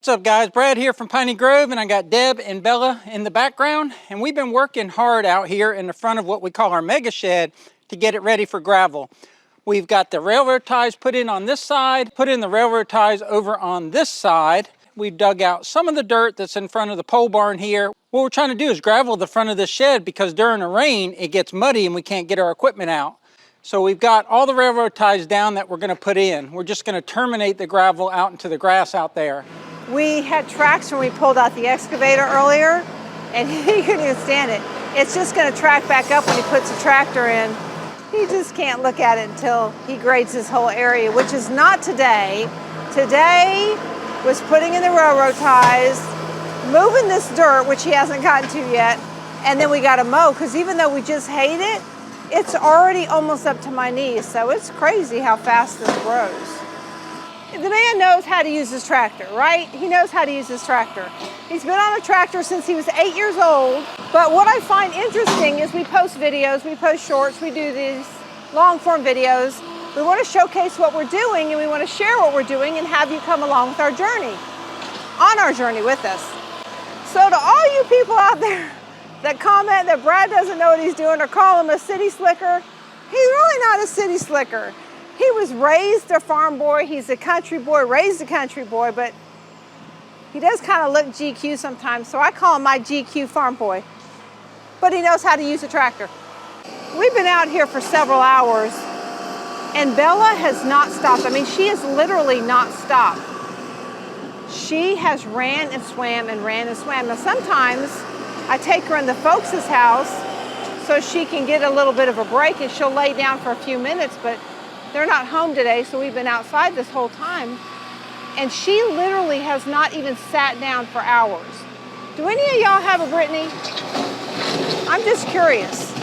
What's up guys, Brad here from Piney Grove, and I got Deb and Bella in the background, and we've been working hard out here in the front of what we call our mega shed to get it ready for gravel. We've got the railroad ties put in on this side, put in the railroad ties over on this side. We've dug out some of the dirt that's in front of the pole barn here. What we're trying to do is gravel the front of this shed because during the rain it gets muddy and we can't get our equipment out. So we've got all the railroad ties down that we're going to put in. We're just going to terminate the gravel out into the grass out there. We had tracks when we pulled out the excavator earlier, and he couldn't even stand it. It's just going to track back up when he puts the tractor in. He just can't look at it until he grades this whole area, which is not today. Today was putting in the railroad ties, moving this dirt, which he hasn't gotten to yet, and then we got to mow, because even though we just hate it, it's already almost up to my knees, so it's crazy how fast this grows. The man knows how to use his tractor, right? He knows how to use his tractor. He's been on a tractor since he was 8 years old. But what I find interesting is we post videos, we post shorts, we do these long form videos. We want to showcase what we're doing, and we want to share what we're doing and have you come along with our journey, on our journey with us. So to all you people out there that comment that Brad doesn't know what he's doing or call him a city slicker, he's really not a city slicker. He was raised a farm boy, he's a country boy, raised a country boy, but he does kind of look GQ sometimes, so I call him my GQ farm boy. But he knows how to use a tractor. We've been out here for several hours, and Bella has not stopped. I mean, she has literally not stopped. She has ran and swam and ran and swam. Now sometimes I take her in the folks' house so she can get a little bit of a break, and she'll lay down for a few minutes, but they're not home today, so we've been outside this whole time. And she literally has not even sat down for hours. Do any of y'all have a Brittany? I'm just curious.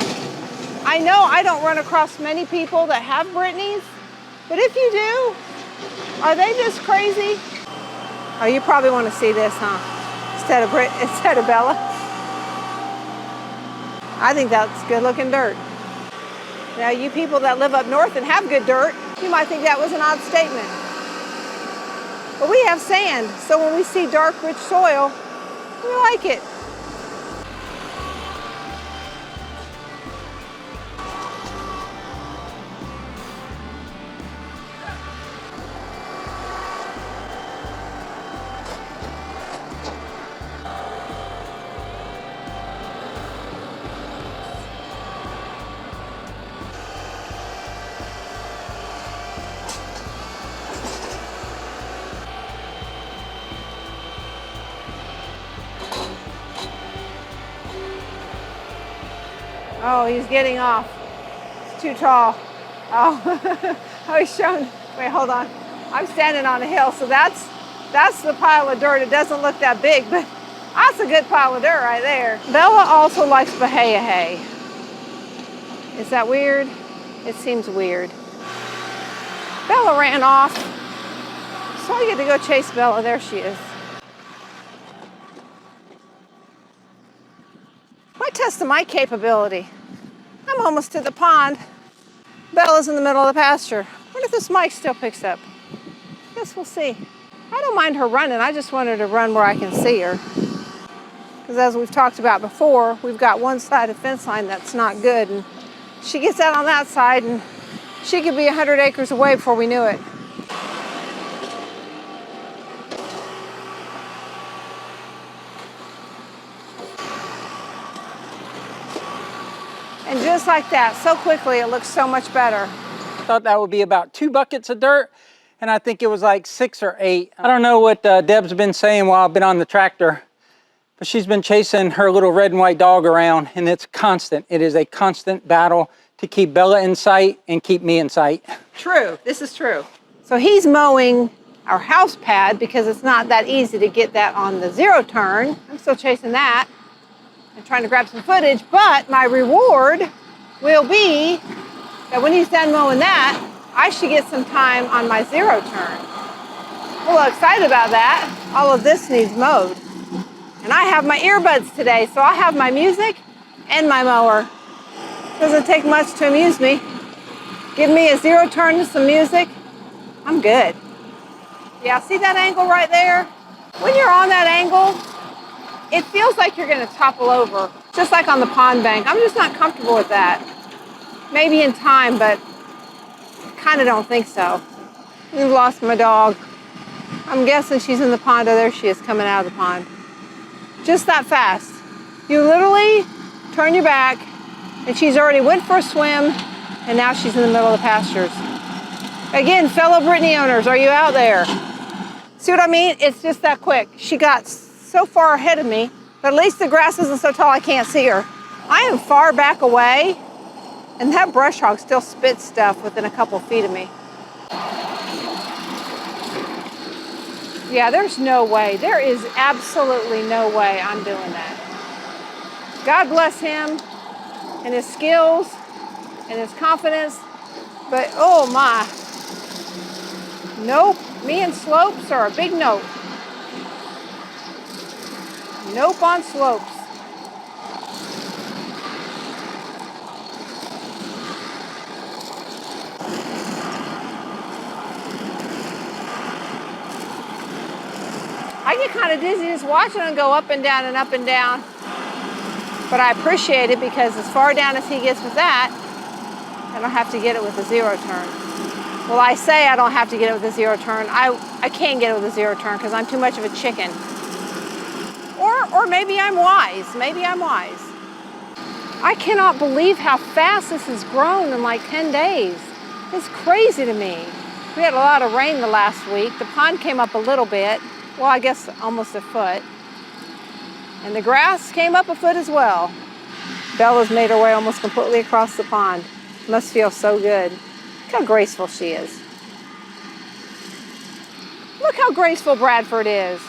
I know I don't run across many people that have Brittany's, but if you do, are they just crazy? Oh, you probably want to see this, huh? Instead of Bella. I think that's good looking dirt. Now, you people that live up north and have good dirt, you might think that was an odd statement. But we have sand, so when we see dark, rich soil, we like it. Oh, he's getting off. It's too tall. Oh, he's showing. Wait, hold on. I'm standing on a hill, so that's the pile of dirt. It doesn't look that big, but that's a good pile of dirt right there. Bella also likes bahia hay. Is that weird? It seems weird. Bella ran off, so I get to go chase Bella. There she is. My test of my capability. I'm almost to the pond. Bella's in the middle of the pasture. I wonder if this mic still picks up. Guess we'll see. I don't mind her running. I just want her to run where I can see her. Because as we've talked about before, we've got one side of fence line that's not good. And she gets out on that side and she could be 100 acres away before we knew it. And just like that, so quickly, it looks so much better. I thought that would be about 2 buckets of dirt, and I think it was like 6 or 8. I don't know what Deb's been saying while I've been on the tractor, but she's been chasing her little red and white dog around, and it's constant. It is a constant battle to keep Bella in sight and keep me in sight. True, this is true. So he's mowing our house pad because it's not that easy to get that on the 0 turn. I'm still chasing that and trying to grab some footage, but my reward will be that when he's done mowing that, I should get some time on my 0 turn. I'm a little excited about that. All of this needs mowed. And I have my earbuds today, so I'll have my music and my mower. Doesn't take much to amuse me. Give me a 0 turn to some music, I'm good. Yeah, see that angle right there? When gravel, it feels like you're gonna topple over, just like on the pond bank. I'm just not comfortable with that. Maybe in time, but kind of don't think so. We've lost my dog. I'm guessing she's in the pond. Oh, there she is, coming out of the pond. Just that fast. You literally turn your back, and she's already went for a swim, and now she's in the middle of the pastures. Again, fellow Brittany owners, are you out there? See what I mean? It's just that quick. She got so far ahead of me, but at least the grass isn't so tall I can't see her. I am far back away, and that brush hog still spits stuff within a couple feet of me. Yeah, there's no way. There is absolutely no way I'm doing that. God bless him and his skills and his confidence, but oh my. Nope, me and slopes are a big nope. Nope on slopes. I get kind of dizzy just watching him go up and down and up and down. But I appreciate it because as far down as he gets with that, I don't have to get it with a zero turn. Well, I say I don't have to get it with a zero turn. I can't get it with a zero turn because I'm too much of a chicken. Or maybe I'm wise. Maybe I'm wise. I cannot believe how fast this has grown in like 10 days. It's crazy to me. We had a lot of rain the last week. The pond came up a little bit. Well, I guess almost a foot. And the grass came up a foot as well. Bella's made her way almost completely across the pond. Must feel so good. Look how graceful she is. Look how graceful Bradford is.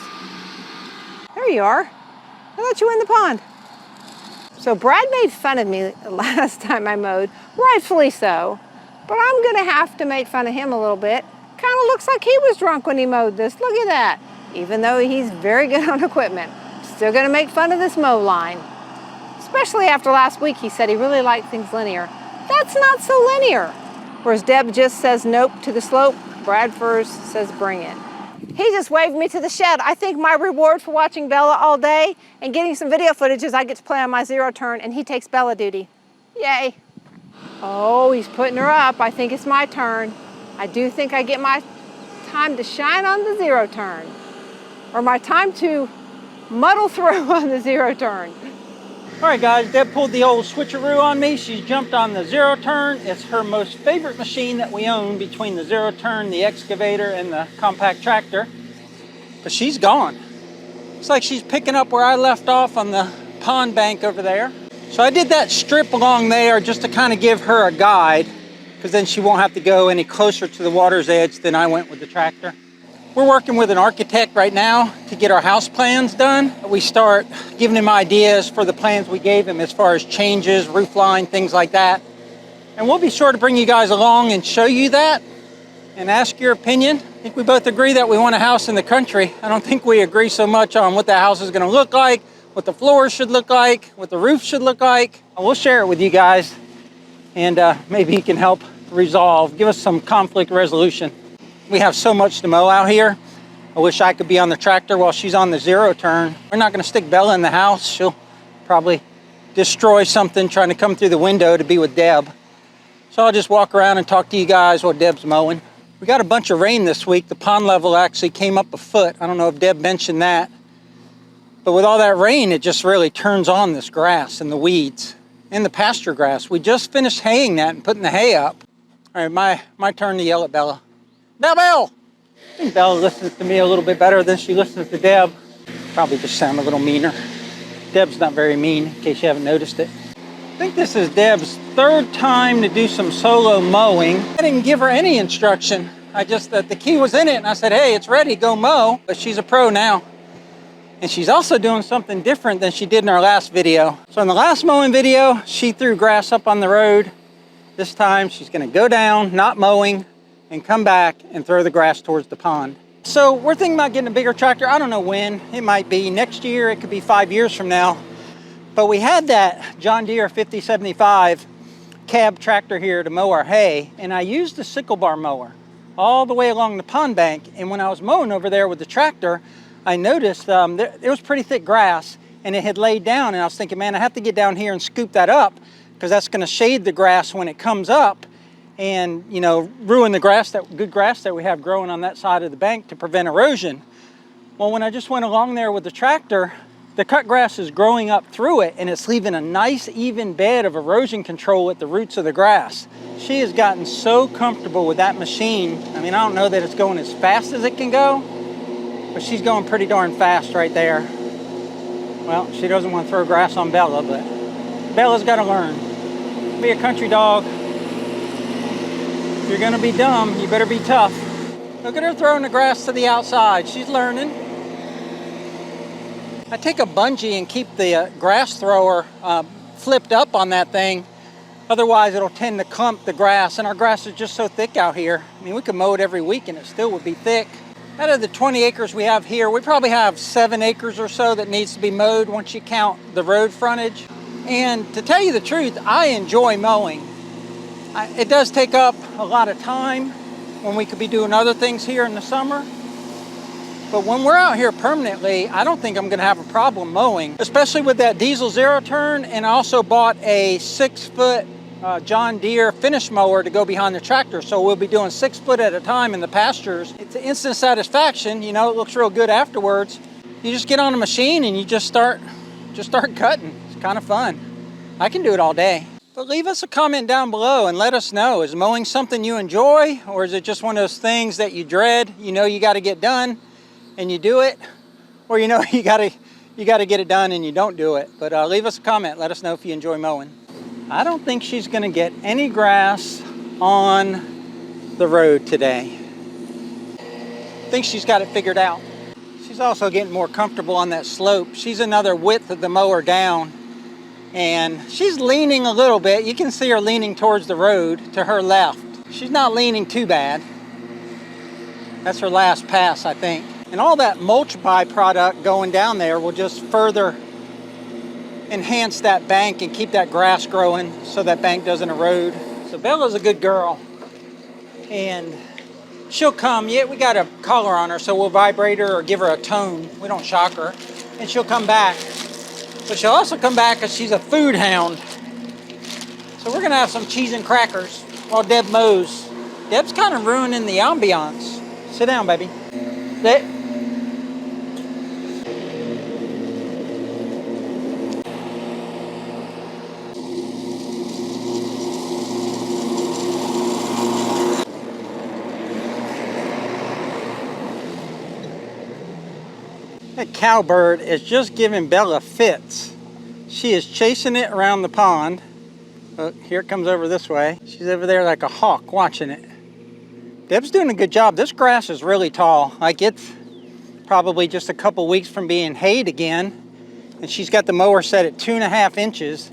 There you are. I thought you were in the pond. So Brad made fun of me last time I mowed, rightfully so. But I'm gonna have to make fun of him a little bit. Kind of looks like he was drunk when he mowed this. Look at that. Even though he's very good on equipment. Still gonna make fun of this mow line. Especially after last week he said he really liked things linear. That's not so linear. Whereas Deb just says nope to the slope, Bradford says bring it. He just waved me to the shed. I think my reward for watching Bella all day and getting some video footage is I get to play on my zero turn and he takes Bella duty. Yay. Oh, he's putting her up. I think it's my turn. I do think I get my time to shine on the zero turn. Or my time to muddle through on the zero turn. All right, guys, Deb pulled the old switcheroo on me. She's jumped on the zero turn. It's her most favorite machine that we own between the zero turn, the excavator, and the compact tractor. But she's gone. It's like she's picking up where I left off on the pond bank over there. So I did that strip along there just to kind of give her a guide, because then she won't have to go any closer to the water's edge than I went with the tractor. We're working with an architect right now to get our house plans done. We start giving him ideas for the plans we gave him as far as changes, roof line, things like that. And we'll be sure to bring you guys along and show you that and ask your opinion. I think we both agree that we want a house in the country. I don't think we agree so much on what the house is going to look like, what the floors should look like, what the roof should look like. We'll share it with you guys, and maybe you can help resolve, give us some conflict resolution. We have so much to mow out here. I wish I could be on the tractor while she's on the zero turn. We're not going to stick Bella in the house. She'll probably destroy something trying to come through the window to be with Deb. So I'll just walk around and talk to you guys while Deb's mowing. We got a bunch of rain this week. The pond level actually came up a foot. I don't know if Deb mentioned that. But with all that rain, it just really turns on this grass and the weeds and the pasture grass. We just finished haying that and putting the hay up. All right, my turn to yell at Bella. Bell! I think Bella listens to me a little bit better than she listens to Deb. Probably just sound a little meaner. Deb's not very mean, in case you haven't noticed it. I think this is Deb's third time to do some solo mowing. I didn't give her any instruction. I just, the key was in it, and I said, hey, it's ready, go mow. But she's a pro now. And she's also doing something different than she did in our last video. So in the last mowing video, she threw grass up on the road. This time, she's gonna go down, not mowing, and come back and throw the grass towards the pond. So we're thinking about getting a bigger tractor. I don't know when. It might be next year. It could be 5 years from now. But we had that John Deere 5075 cab tractor here to mow our hay, and I used the sickle bar mower all the way along the pond bank. And when I was mowing over there with the tractor, I noticed it was pretty thick grass and it had laid down, and I was thinking, man, I have to get down here and scoop that up because that's going to shade the grass when it comes up and, you know, ruin the grass, that good grass that we have growing on that side of the bank to prevent erosion. Well, when I just went along there with the tractor, the cut grass is growing up through it and it's leaving a nice even bed of erosion control at the roots of the grass. She has gotten so comfortable with that machine. I mean, I don't know that it's going as fast as it can go, but she's going pretty darn fast right there. Well, she doesn't want to throw grass on Bella, but Bella's got to learn. Be a country dog. If you're going to be dumb, you better be tough. Look at her throwing the grass to the outside. She's learning. I take a bungee and keep the grass thrower flipped up on that thing. Otherwise, it'll tend to clump the grass, and our grass is just so thick out here. I mean, we could mow it every week and it still would be thick. Out of the 20 acres we have here, we probably have 7 acres or so that needs to be mowed once you count the road frontage. And to tell you the truth, I enjoy mowing. It does take up a lot of time when we could be doing other things here in the summer. But when we're out here permanently, I don't think I'm gonna have a problem mowing, especially with that diesel zero turn. And I also bought a 6-foot John Deere finish mower to go behind the tractor. So we'll be doing 6 foot at a time in the pastures. It's an instant satisfaction, you know, it looks real good afterwards. You just get on a machine and you just start cutting. It's kind of fun. I can do it all day. But leave us a comment down below and let us know, is mowing something you enjoy, or is it just one of those things that you dread? You know you gotta get done and you do it, or you know you gotta get it done and you don't do it. But leave us a comment, let us know if you enjoy mowing. I don't think she's gonna get any grass on the road today. I think she's got it figured out. She's also getting more comfortable on that slope. She's another width of the mower down, and she's leaning a little bit. You can see her leaning towards the road to her left. She's not leaning too bad. That's her last pass, I think. And all that mulch byproduct going down there will just further enhance that bank and keep that grass growing so that bank doesn't erode. So Bella's a good girl, and she'll come. Yeah, we got a collar on her, so we'll vibrate her or give her a tone. We don't shock her, and she'll come back. But she'll also come back because she's a food hound. So we're gonna have some cheese and crackers while Deb mows. Deb's kind of ruining the ambiance. Sit down, baby. Sit. That cowbird is just giving Bella fits. She is chasing it around the pond. Oh, here it comes over this way. She's over there like a hawk watching it. Deb's doing a good job. This grass is really tall. Like, it's probably just a couple weeks from being hayed again. And she's got the mower set at 2.5 inches,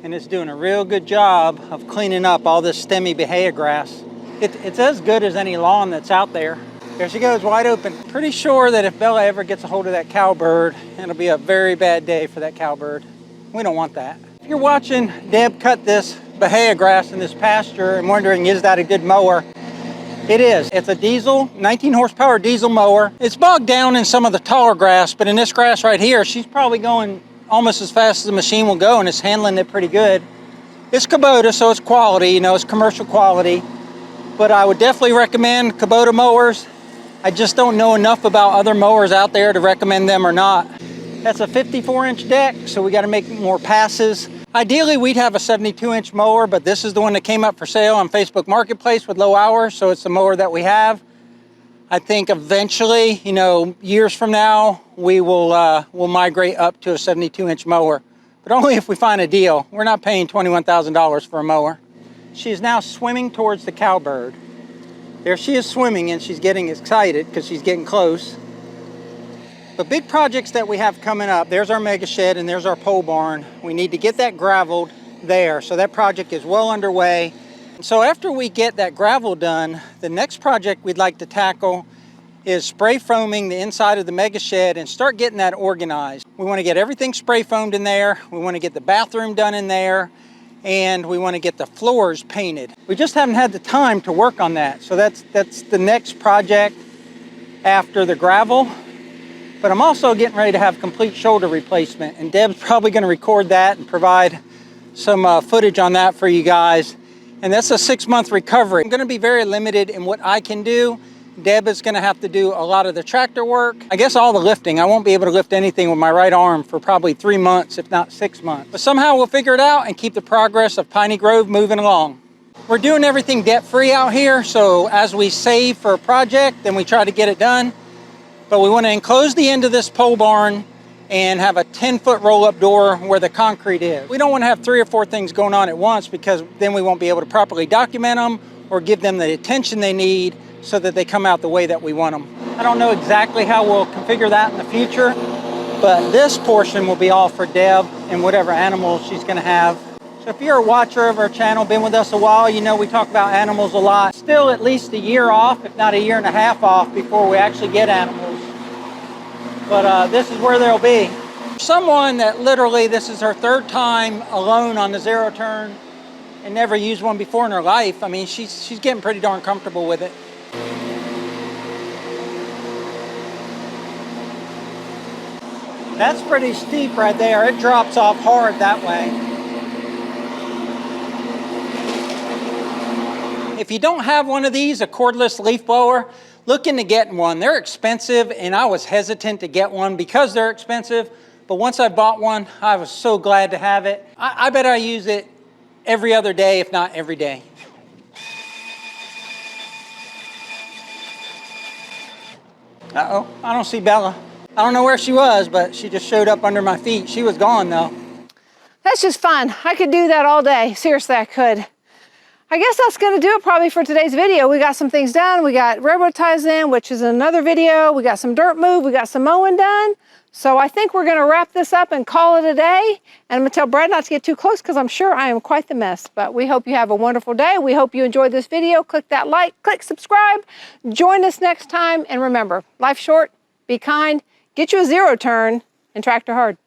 and it's doing a real good job of cleaning up all this stemmy bahia grass. It's as good as any lawn that's out there. There she goes, wide open. Pretty sure that if Bella ever gets a hold of that cowbird, it'll be a very bad day for that cowbird. We don't want that. If you're watching Deb cut this bahia grass in this pasture and wondering, is that a good mower? It is. It's a diesel, 19 horsepower diesel mower. It's bogged down in some of the taller grass, but in this grass right here, she's probably going almost as fast as the machine will go, and it's handling it pretty good. It's Kubota, so it's quality, you know, it's commercial quality. But I would definitely recommend Kubota mowers. I just don't know enough about other mowers out there to recommend them or not. That's a 54-inch deck, so we got to make more passes. Ideally, we'd have a 72-inch mower, but this is the one that came up for sale on Facebook Marketplace with low hours, so it's the mower that we have. I think eventually, you know, years from now, we'll migrate up to a 72-inch mower, but only if we find a deal. We're not paying $21,000 for a mower. She is now swimming towards the cowbird. There she is swimming, and she's getting excited because she's getting close. The big projects that we have coming up, there's our mega shed and there's our pole barn. We need to get that graveled there. So that project is well underway. So after we get that gravel done, the next project we'd like to tackle is spray foaming the inside of the mega shed and start getting that organized. We want to get everything spray foamed in there. We want to get the bathroom done in there, and we want to get the floors painted. We just haven't had the time to work on that. So that's the next project after the gravel. But I'm also getting ready to have complete shoulder replacement, and Deb's probably going to record that and provide some footage on that for you guys. And that's a 6-month recovery. I'm going to be very limited in what I can do. Deb is going to have to do a lot of the tractor work. I guess all the lifting. I won't be able to lift anything with my right arm for probably 3 months, if not 6 months. But somehow we'll figure it out and keep the progress of Piney Grove moving along. We're doing everything debt-free out here, so as we save for a project, then we try to get it done. But we want to enclose the end of this pole barn and have a 10-foot roll-up door where the concrete is. We don't want to have 3 or 4 things going on at once, because then we won't be able to properly document them or give them the attention they need so that they come out the way that we want them. I don't know exactly how we'll configure that in the future, but this portion will be all for Deb and whatever animals she's going to have. So if you're a watcher of our channel, been with us a while, you know we talk about animals a lot. Still at least a year off, if not a year and a half off, before we actually get animals. But this is where they'll be. Someone that literally, this is her 3rd time alone on the zero turn and never used one before in her life. I mean, she's getting pretty darn comfortable with it. That's pretty steep right there. It drops off hard that way. If you don't have one of these, a cordless leaf blower, look into getting one. They're expensive, and I was hesitant to get one because they're expensive. But once I bought one, I was so glad to have it. I bet I use it every other day, if not every day. Uh-oh, I don't see Bella. I don't know where she was, but she just showed up under my feet. She was gone, though. That's just fun. I could do that all day. Seriously, I could. I guess that's going to do it probably for today's video. We got some things done. We got railroad ties in, which is another video. We got some dirt move. We got some mowing done. So I think we're going to wrap this up and call it a day. And I'm going to tell Brad not to get too close because I'm sure I am quite the mess. But we hope you have a wonderful day. We hope you enjoyed this video. Click that like, click subscribe. Join us next time. And remember, life's short, be kind, get you a zero turn, and tractor hard.